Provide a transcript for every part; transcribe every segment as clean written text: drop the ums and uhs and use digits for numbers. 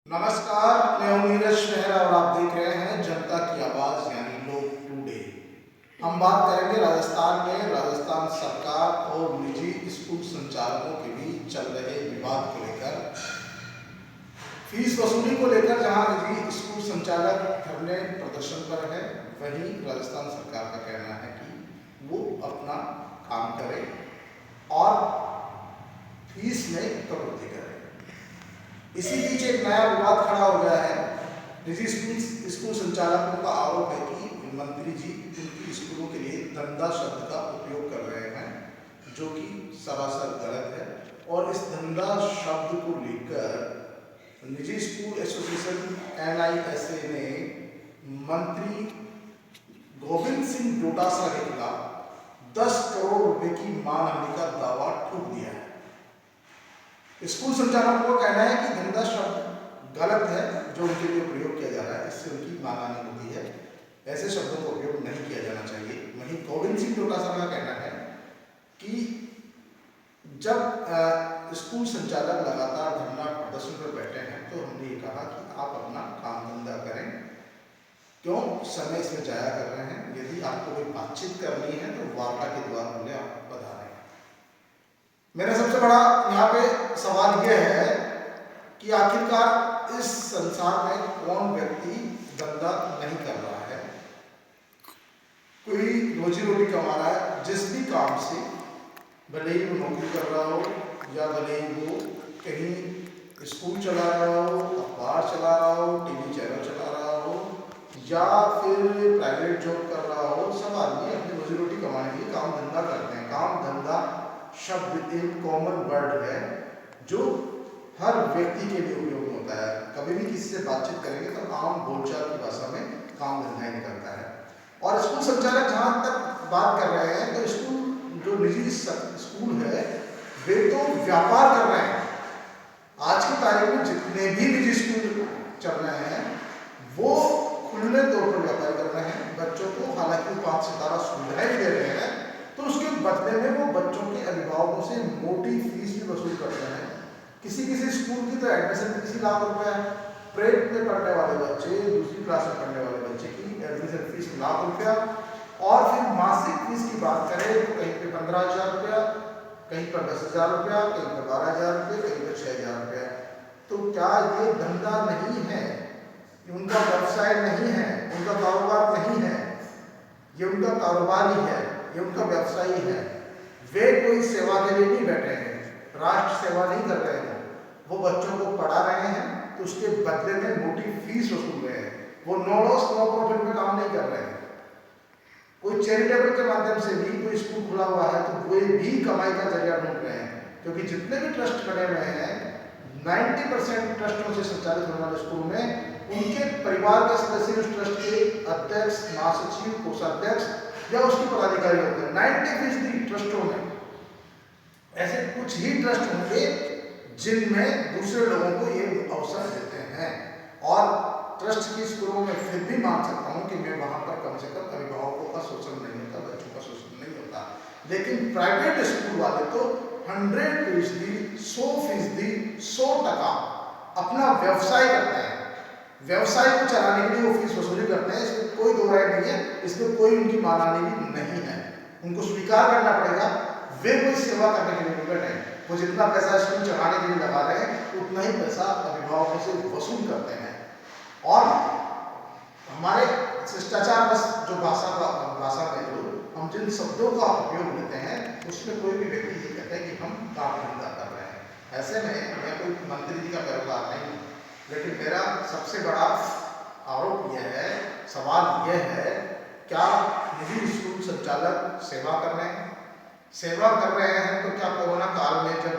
नमस्कार, मैं हूं नीरज मेहरा और आप देख रहे हैं जनता की आवाज यानी लोग टुडे। हम बात करेंगे राजस्थान में राजस्थान सरकार और निजी स्कूल संचालकों के बीच चल रहे विवाद को लेकर, फीस वसूली को लेकर। जहां निजी स्कूल संचालक धरने प्रदर्शन पर है, वहीं राजस्थान सरकार का कहना है कि वो अपना काम करे और फीस में कटौती करे। इसी बीच एक नया विवाद खड़ा हो गया है। निजी स्कूल संचालकों का आरोप है कि मंत्री जी उनकी स्कूलों के लिए धंधा शब्द का उपयोग कर रहे हैं, जो कि सरासर गलत है। और इस धंधा शब्द को लेकर निजी स्कूल एसोसिएशन NISA ने मंत्री गोविंद सिंह डोटासरा के खिलाफ 10 करोड़ रुपए की मानहानि का दावा ठोक दिया है। स्कूल संचालकों का कहना है कि धंधा शब्द गलत है जो उनके लिए प्रयोग किया जा रहा है, इससे उनकी मानहानि होती है, ऐसे शब्दों का उपयोग नहीं किया जाना चाहिए। वहीं गोविंद सिंह डोटासरा का कहना है कि जब स्कूल संचालक लगातार धरना प्रदर्शन पर बैठे हैं तो हमने ये कहा कि आप अपना काम धंधा करें, क्यों समय इसमें जाया कर रहे हैं। यदि आपको कोई बातचीत करनी है तो वार्ता के द्वारा हमने आपको बता रहे हैं। मेरा सबसे बड़ा यहाँ पे सवाल यह है कि आखिरकार इस संसार में कौन व्यक्ति धंधा नहीं कर रहा है, कोई रोजी रोटी कमा रहा है जिस भी काम से, भले ही वो नौकरी कर रहा हो या भले ही वो कहीं स्कूल चला रहा हो, अखबार चला रहा हो, टीवी चैनल चला रहा हो या फिर प्राइवेट जॉब कर रहा हो। सब आदमी अपनी रोजी रोटी कमाने के लिए काम धंधा करते हैं। काम धंधा शब्द एक कॉमन वर्ड है जो हर व्यक्ति के लिए उपयोग में होता है। कभी भी किसी से बातचीत करेंगे तो आम बोलचाल की भाषा में काम धंधा ही निकलता है। और स्कूल संचालक जहाँ तक बात कर रहे हैं तो स्कूल जो निजी स्कूल है वे तो व्यापार कर रहे हैं। आज की तारीख में जितने भी निजी स्कूल चल रहे हैं वो खुले तौर पर व्यापार कर रहे हैं। बच्चों को हालांकि 5 सितारा सुविधाएं दे रहे हैं, तो उसके बदले में वो बच्चों के अभिभावकों से मोटी फीस भी वसूल करते हैं। किसी किसी स्कूल की तो एडमिशन किसी लाख रुपए है। प्रेप में पढ़ने वाले बच्चे, दूसरी क्लास में पढ़ने वाले बच्चे की एडमिशन फीस लाख रुपया। और फिर मासिक फीस की बात करें तो कहीं पे 15,000 रुपया, कहीं पर 10,000 रुपया, कहीं पर 12,000 रुपये, कहीं पर 6,000 रुपया। तो क्या ये धंधा नहीं है? उनका व्यवसाय नहीं है, उनका कारोबार नहीं है, ये उनका कारोबार ही है, ये उनका व्यवसाय ही है। वे कोई सेवा के लिए नहीं बैठे हैं, राष्ट्र सेवा नहीं कर रहे हैं। वो बच्चों को पढ़ा रहे हैं तो उसके बदले में मोटी फीस वसूल रहे हैं। वो नो लॉस नो प्रॉफिट में काम नहीं कर रहे हैं। कोई चैरिटेबल के माध्यम से भी कोई स्कूल खुला हुआ है तो वे भी कमाई का जरिया ढूंढ रहे हैं, क्योंकि जितने भी ट्रस्ट बने हुए हैं 90% ट्रस्टों से संचालित होने वाले स्कूल में उनके परिवार के सदस्य उस ट्रस्ट के अध्यक्ष, महासचिव, कोषाध्यक्ष या उसके पदाधिकारी होते हैं। 90% ट्रस्टों में ऐसे कुछ ही ट्रस्ट होंगे जिनमें दूसरे लोगों को ये अवसर देते हैं। और ट्रस्ट की स्कूलों में फिर भी मान सकता हूँ कि मैं वहाँ पर कम से कम अभिभावकों का शोषण नहीं होता, बच्चों का शोषण नहीं होता। लेकिन प्राइवेट स्कूल वाले तो 100%, 100%, 100% अपना व्यवसाय करते हैं। व्यवसाय को चलाने के लिए वो फीस वसूली करते हैं, इसमें कोई दो राय नहीं है, इसमें कोई उनकी मानहानि भी नहीं है। उनको स्वीकार करना पड़ेगा, वे कोई सेवा करने के लिए नहीं बैठे। वो जितना पैसा स्कूल चलाने के लिए लगा रहे हैं उतना ही पैसा अभिभावकों से वसूल करते हैं। और हमारे शिष्टाचार बस जो भाषा में जो हम जिन शब्दों का उपयोग लेते हैं उसमें कोई भी व्यक्ति ये कहता है कि हम काम धंधा कर रहे हैं। ऐसे में मैं कोई मंत्री जी का पैरोकार नहीं, लेकिन मेरा सबसे बड़ा आरोप यह है, सवाल यह है, क्या निजी स्कूल संचालक सेवा कर रहे हैं? सेवा कर रहे हैं तो क्या कोरोना काल में जब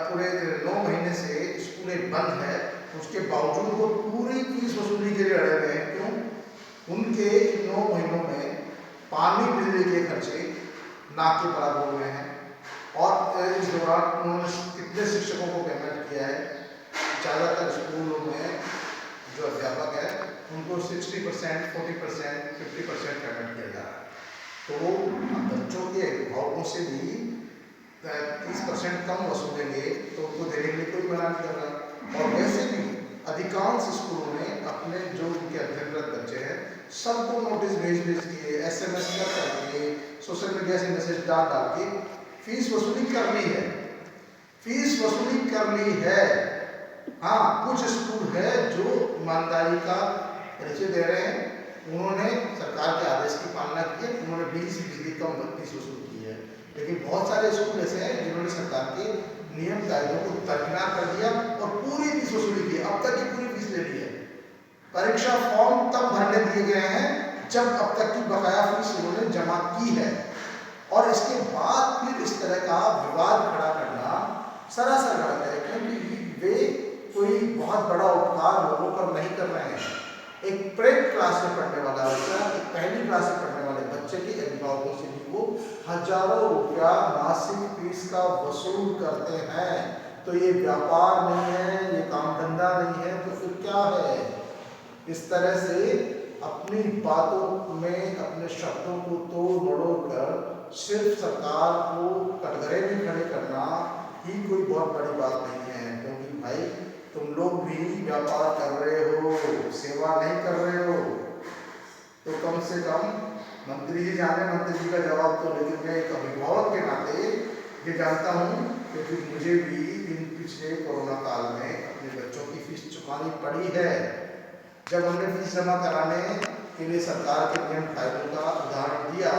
पूरे 9 महीने से स्कूलें बंद है उसके बावजूद वो पूरी फीस वसूली के लिए अड़े हुए हैं? क्यों? उनके 9 महीनों में पानी बिजली के खर्चे नाक के बराबर हुए हैं। और इस दौरान उन्होंने कितने शिक्षकों को पेमेंट किया है? ज़्यादातर स्कूलों में जो अध्यापक है उनको 60%, 40%, 50% पेमेंट किया जा रहा है। तो बच्चों के अभिभावकों से भी 30% कम वसूलेंगे तो उनको देने के लिए कोई मना नहीं कर रहा। और वैसे भी सबको नोटिस भेज के, SMS कर करके, सोशल मीडिया से मैसेज डाल के फीस वसूली करनी है, फीस वसूली करनी है। हाँ, कुछ स्कूल है जो ईमानदारी का परिचय दे रहे हैं, उन्होंने सरकार के आदेश की पालना की है, उन्होंने 20% कम फीस वसूल की है। लेकिन बहुत सारे स्कूल ऐसे हैं जिन्होंने सरकार के नियम कायदों को दरकिनार कर दिया और पूरी फीस वसूली की है, अब तक की पूरी फीस ले ली है। परीक्षा फॉर्म तब भरने दिए गए हैं जब अब तक की बकाया फीस उन्होंने जमा की है, और इसके बाद फिर इस तरह का विवाद खड़ा करना सरासर गलत है, क्योंकि वे कोई बहुत बड़ा उपकार लोगों पर नहीं कर रहे हैं। एक प्रेप क्लास में पढ़ने वाला बच्चा, एक पहली क्लास में पढ़ने वाले बच्चे के अभिभावकों से भी वो हजारों रुपया मासिक फीस का वसूल करते हैं। तो ये व्यापार नहीं है, ये काम धंधा नहीं है, तो फिर क्या है? इस तरह से अपनी बातों में अपने शब्दों को तोड़ मरोड़ कर सिर्फ सरकार को कटघरे में खड़े करना ही कोई बहुत बड़ी बात नहीं है, क्योंकि भाई तुम लोग भी व्यापार कर रहे हो, सेवा नहीं कर रहे हो। तो कम से कम मंत्री जी जाने, मंत्री जी का जवाब तो, लेकिन मैं एक अभिभावक के नाते ये जानता हूँ क्योंकि मुझे भी इन पिछले कोरोना काल में अपने बच्चों की फीस चुकानी पड़ी है। जब हमने फीस जमा कराने के लिए सरकार के नियम कायदों का उदाहरण दिया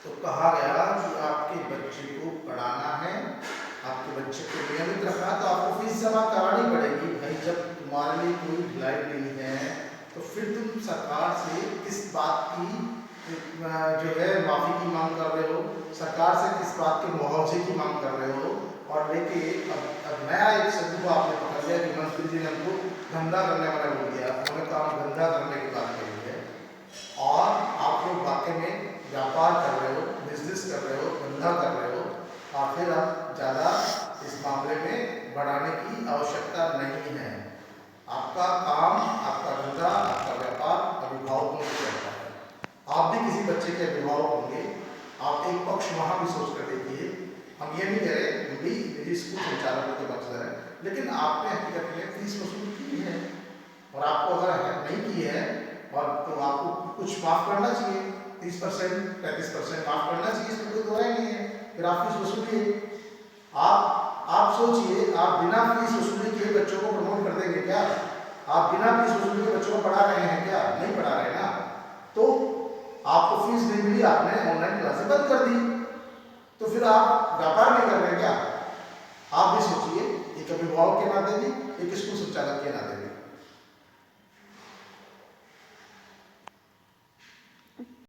तो कहा गया कि आपके बच्चे को पढ़ाना है, आपके बच्चे को नियमित रखना, तो आपको फीस जमा करानी पड़ेगी। भाई जब तुम्हारे लिए कोई ढिलाई नहीं है तो फिर तुम सरकार से किस बात की जो है माफ़ी की मांग कर रहे हो, सरकार से किस बात के मुआवजे की मांग कर रहे हो। और लेके अब नया एक शब्द को आपने पकड़ लिया कि मंत्री जी ने हमको धंधा करने वाला बोल दिया, उन्होंने काम धंधा करने की बात कही है, और आप लोग वाकई में व्यापार कर रहे हो, बिजनेस कर रहे हो, धंधा कर रहे हो, और फिर अब ज़्यादा इस मामले में बढ़ाने की आवश्यकता नहीं है। आपका काम, आपका धंधा, आपका व्यापार अभिभावकों से चलता है। आप भी किसी बच्चे के अभिभावक होंगे, आप एक पक्ष वहाँ भी सोच कर देखिए। हम ये नहीं कह रहे हम भी निजी स्कूल संचालकों के पक्षधर हैं, लेकिन आपने हकीकत में फीस वसूल की है, और आपको अगर नहीं की है और तो आपको कुछ माफ़ करना चाहिए, 30% 35% माफ़ करना चाहिए, इसमें कोई दो राय नहीं है। फिर आप फीस वसूलिए। आप सोचिए, आप बिना फीस वसूली के बच्चों को प्रमोट कर देंगे क्या? आप बिना फीस वसूली के बच्चों को पढ़ा रहे हैं क्या? नहीं पढ़ा रहे ना। तो आपको फीस नहीं मिली, आपने ऑनलाइन क्लासेस बंद कर दी, तो फिर आप व्यापार नहीं कर रहे क्या? आप भी सोचिए, एक अभिभावक के नाते भी, एक स्कूल संचालक के नाते भी।